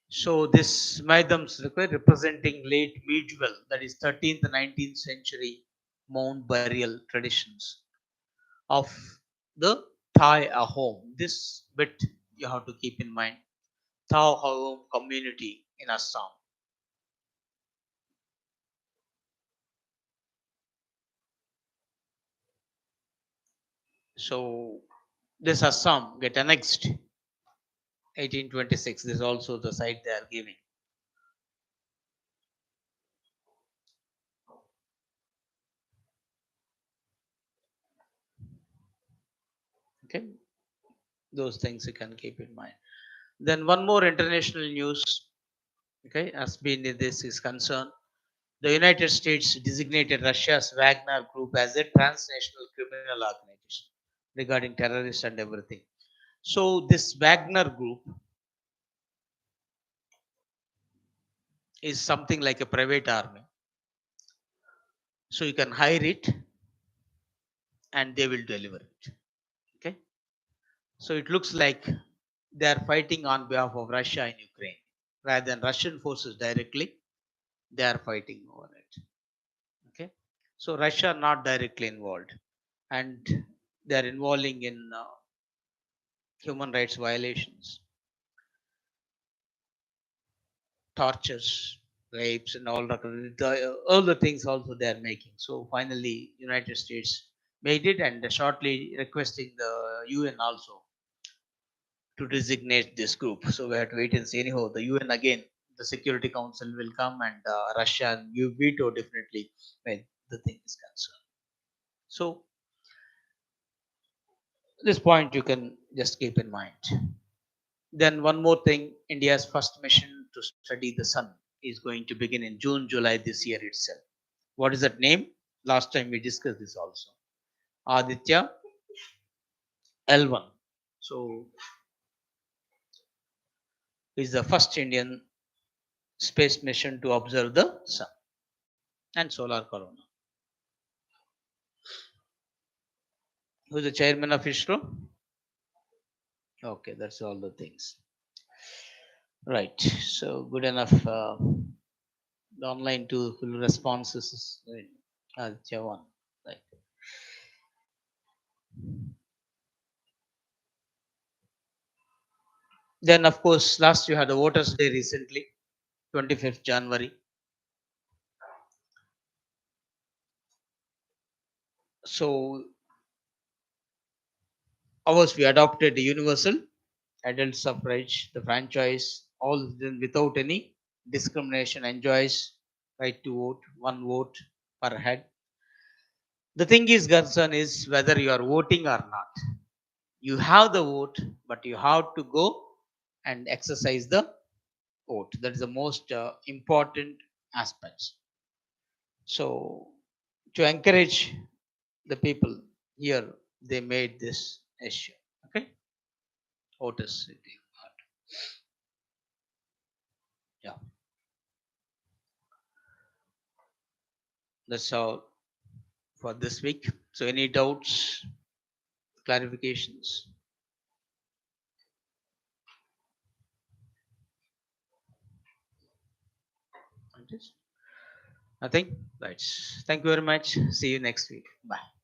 So this Maidams representing late medieval, that is 13th 19th century mound burial traditions of the Thai Ahom. This bit you have to keep in mind. Thai Ahom community in Assam. So this Assam get annexed 1826. This is also the site they are giving. Okay, those things you can keep in mind. Then one more international news. Okay, as been this is concerned, the United States designated Russia's Wagner Group as a transnational criminal organization regarding terrorists and everything. So this Wagner Group is something like a private army. So you can hire it and they will deliver it. Okay. So it looks like they are fighting on behalf of Russia in Ukraine. Rather than Russian forces directly, they are fighting over it. Okay. So Russia not directly involved. And they are involving in human rights violations, tortures, rapes, and all the things also they are making. So finally, United States made it and shortly requesting the UN also to designate this group. So we have to wait and see. Anyhow, the UN again, the Security Council will come and Russia and you veto definitely when the thing is concerned. So this point you can just keep in mind. Then one more thing, India's first mission to study the sun is going to begin in June, July this year itself. What is that name? Last time we discussed this also. Aditya L1. So is the first Indian space mission to observe the sun and solar corona. Who is the chairman of ISRO? Okay, that's all the things. Right. So good enough. The online to full responses. Aditya one. Right. Then, of course, last you had the Voters' Day recently. 25th January. So ours we adopted universal adult suffrage, the franchise, all of them without any discrimination enjoys right to vote, one vote per head. The thing is concern is whether you are voting or not. You have the vote, but you have to go and exercise the vote. That is the most important aspects. So to encourage the people here, they made this issue. Okay, voters. Yeah, that's all for this week. So any doubts, clarifications? Nothing. Right. Thank you very much. See you next week. Bye.